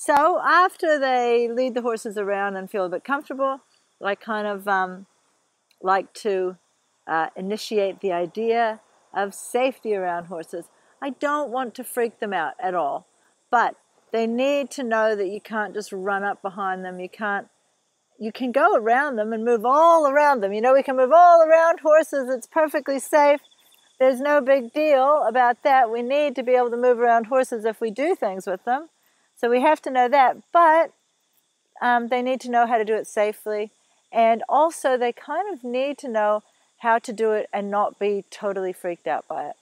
So after they lead the horses around and feel a bit comfortable, I kind of like to initiate the idea of safety around horses. I don't want to freak them out at all, but they need to know that you can't just run up behind them. You can go around them and move all around them. You know, we can move all around horses. It's perfectly safe. There's no big deal about that. We need to be able to move around horses if we do things with them. So we have to know that, but they need to know how to do it safely. And also they kind of need to know how to do it and not be totally freaked out by it.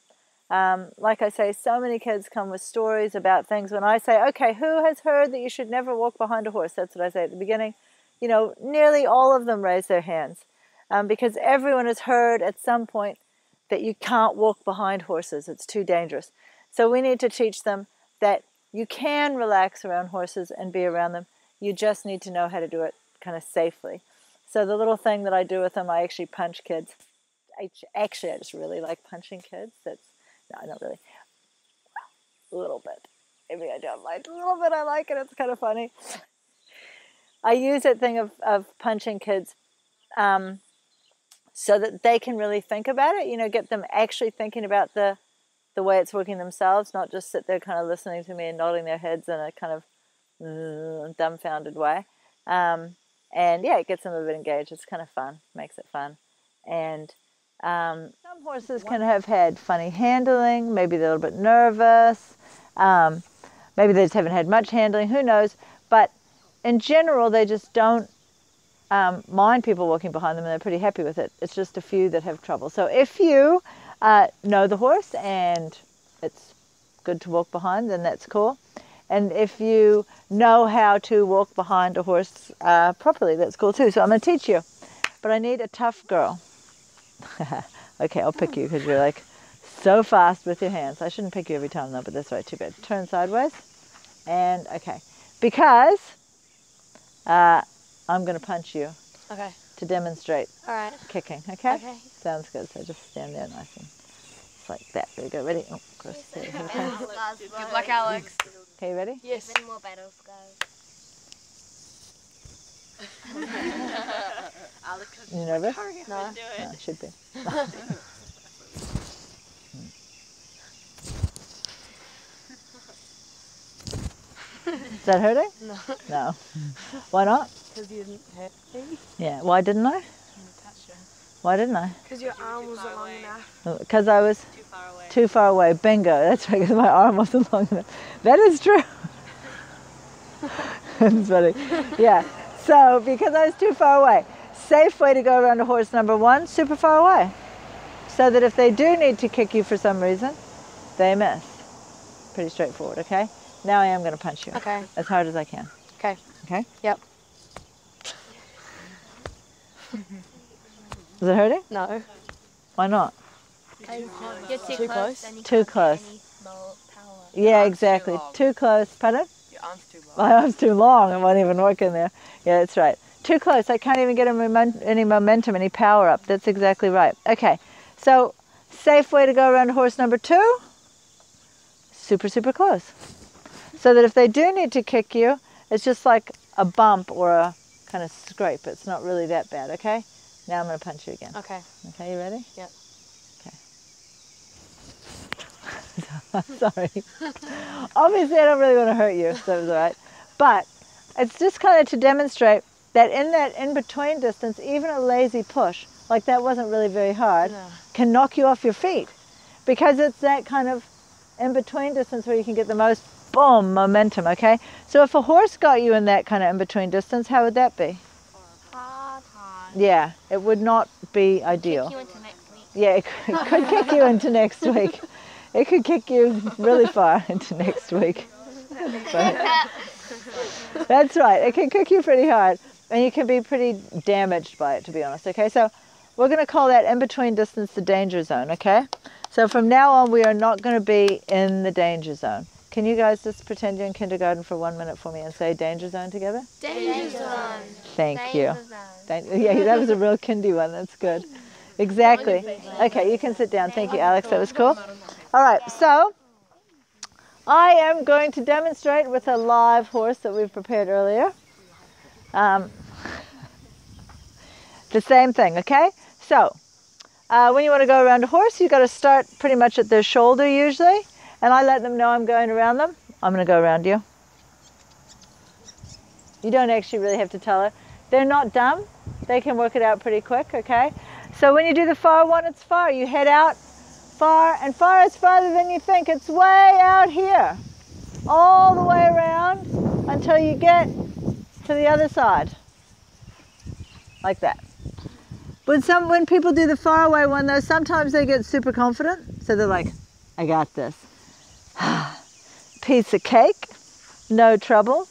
Like I say, so many kids come with stories about things. When I say, okay, who has heard that you should never walk behind a horse? That's what I say at the beginning. You know, nearly all of them raise their hands because everyone has heard at some point that you can't walk behind horses. It's too dangerous. So we need to teach them that you can relax around horses and be around them. You just need to know how to do it kind of safely. So the little thing that I do with them, I actually punch kids. I just really like punching kids. No, not really. A little bit. Maybe I don't like it. A little bit I like it. It's kind of funny. I use that thing of punching kids so that they can really think about it, you know, get them actually thinking about the way it's working themselves, not just sit there kind of listening to me and nodding their heads in a kind of dumbfounded way. And yeah, it gets them a bit engaged. It's kind of fun, makes it fun. And some horses can have had funny handling, maybe they're a little bit nervous, maybe they just haven't had much handling, who knows. But in general, they just don't mind people walking behind them and they're pretty happy with it. It's just a few that have trouble. So if you know the horse and it's good to walk behind, then that's cool. And if you know how to walk behind a horse properly, that's cool too. So I'm going to teach you. But I need a tough girl. Okay, I'll pick you because you're like so fast with your hands. I shouldn't pick you every time though, but that's right, too bad. Turn sideways. And okay. Because I'm going to punch you. Okay. To demonstrate kicking, okay? Okay. Sounds good. So just stand there nice and just like that. There we go. Ready? Oh, cross there. Okay. Good luck, Alex. Okay, ready? Yes. Many more battles go. You nervous? No. No, it should be. Is that hurting? No. No. Why not? Because you didn't hit me. Yeah. Why didn't I? Why didn't I? Because your arm wasn't long enough. Because I was Too far away. too far away. Bingo. That's right, because my arm wasn't long enough. That is true. That's funny. Yeah. So, because I was too far away. Safe way to go around a horse, number one, super far away. So that if they do need to kick you for some reason, they miss. Pretty straightforward, okay? Now I am going to punch you. Okay. As hard as I can. Okay. Okay? Yep. Is it hurting? No. Why not? You're Too close? Then you Too can't close. get any more power. Yeah, exactly. Too close. Pardon? Your arm's too long. My arm's too long. I won't even work in there. Yeah, that's right. Too close. I can't even get any momentum, any power up. That's exactly right. Okay. So, safe way to go around horse number two, super, super close. So that if they do need to kick you, it's just like a bump or a kind of scrape. It's not really that bad, okay? Now I'm going to punch you again. Okay. Okay, you ready? Yep. Okay. Sorry. Obviously, I don't really want to hurt you, so it's all right. But it's just kind of to demonstrate that in that in-between distance, even a lazy push, like that wasn't really very hard, can knock you off your feet. Because it's that kind of in-between distance where you can get the most, boom, momentum, okay? So if a horse got you in that kind of in-between distance, how would that be? Hard. Yeah, it would not be ideal. Kick you into next week. Yeah, it could kick you into next week. It could kick you really far into next week. That's right. It can kick you pretty hard. And you can be pretty damaged by it, to be honest. Okay, so we're going to call that in-between distance the danger zone, okay? So from now on, we are not going to be in the danger zone. Can you guys just pretend you're in kindergarten for 1 minute for me and say danger zone together? Danger zone. Thank you. Danger zone. Yeah, that was a real kindy one. That's good. Exactly. Okay, you can sit down. Thank you, Alex. That was cool. All right, so I am going to demonstrate with a live horse that we've prepared earlier. The same thing, okay? So, when you want to go around a horse, you've got to start pretty much at their shoulder usually. And I let them know I'm going around them. I'm going to go around you. You don't actually really have to tell her. They're not dumb. They can work it out pretty quick, okay? So when you do the far one, it's far. You head out far, and far is farther than you think. It's way out here. All the way around until you get to the other side. Like that. When people do the far away one though, sometimes they get super confident. So they're like, I got this. Piece of cake, no trouble.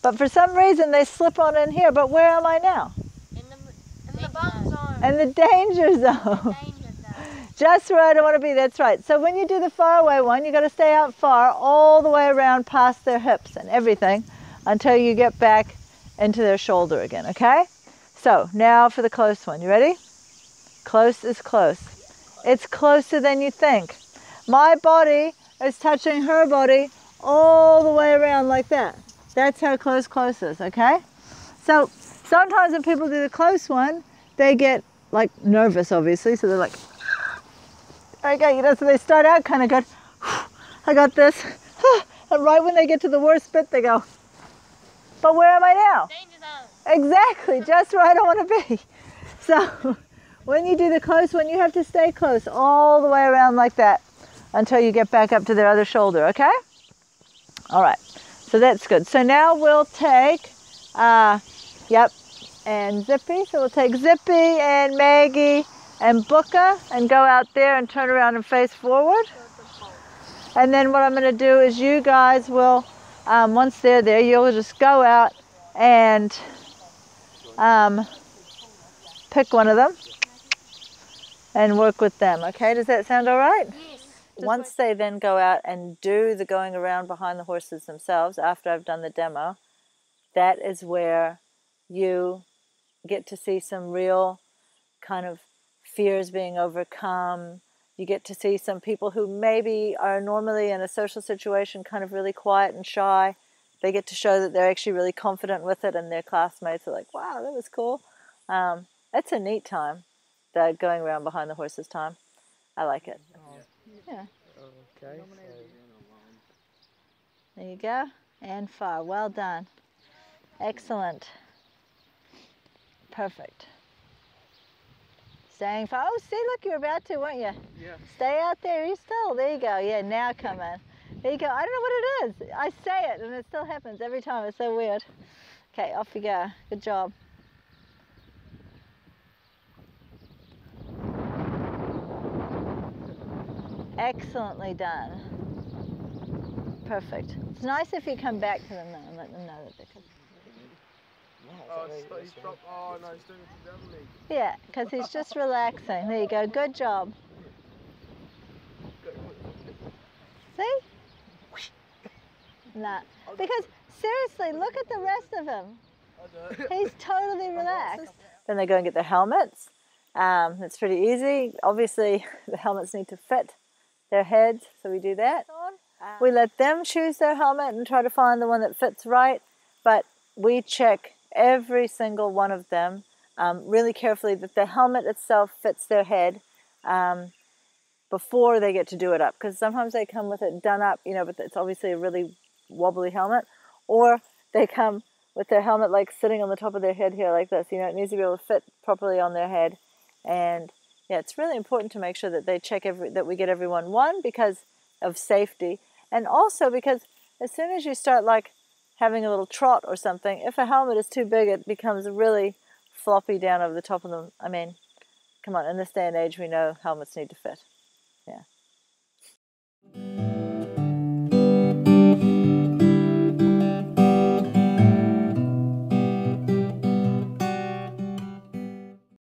But for some reason they slip on in here. But where am I now? In the bump zone. In the danger zone. Just where I don't want to be, that's right. So when you do the far away one, you got to stay out far all the way around past their hips and everything until you get back into their shoulder again, okay? So now for the close one. You ready? Close is close. It's closer than you think. My body is touching her body all the way around like that. That's how close is, okay? So sometimes when people do the close one, they get like nervous, obviously. So they're like, okay, you know, so they start out kind of good. I got this. And right when they get to the worst bit, they go, but where am I now? Danger zone. Exactly, just where I don't want to be. So when you do the close one, you have to stay close all the way around like that until you get back up to their other shoulder, okay? All right, so that's good. So now we'll take, and Zippy. So we'll take Zippy and Maggie and Booker and go out there and turn around and face forward. And then what I'm going to do is you guys will, once they're there, you'll just go out and pick one of them and work with them. Okay, does that sound all right? Yes. Once they then go out and do the going around behind the horses themselves, after I've done the demo, that is where you get to see some real kind of fears being overcome. You get to see some people who maybe are normally in a social situation kind of really quiet and shy. They get to show that they're actually really confident with it, and their classmates are like, wow, that was cool. It's a neat time, the going around behind the horses time. I like it. Yeah. Okay. There you go. And far. Well done. Excellent. Perfect. Staying far. Oh, see, look, you were about to, weren't you? Yeah. Stay out there. You're still. There you go. Yeah, now come in. There you go. I don't know what it is. I say it, and it still happens every time. It's so weird. Okay, off you go. Good job. Excellently done. Perfect. It's nice if you come back to them though and let them know that they're coming. Oh, he's dropped. Oh no, he's doing it to the other league. Yeah, because he's just relaxing. There you go. Good job. See? Nah. Because seriously, look at the rest of him. He's totally relaxed. Then they go and get their helmets. It's pretty easy. Obviously, the helmets need to fit their heads, so we do that. We let them choose their helmet and try to find the one that fits right, but we check every single one of them really carefully that the helmet itself fits their head before they get to do it up, because sometimes they come with it done up, you know, but it's obviously a really wobbly helmet, or they come with their helmet like sitting on the top of their head here like this. You know, it needs to be able to fit properly on their head. And yeah, it's really important to make sure that they check that we get everyone one, because of safety, and also because as soon as you start like having a little trot or something, if a helmet is too big, it becomes really floppy down over the top of them. I mean, come on, in this day and age, we know helmets need to fit. Yeah.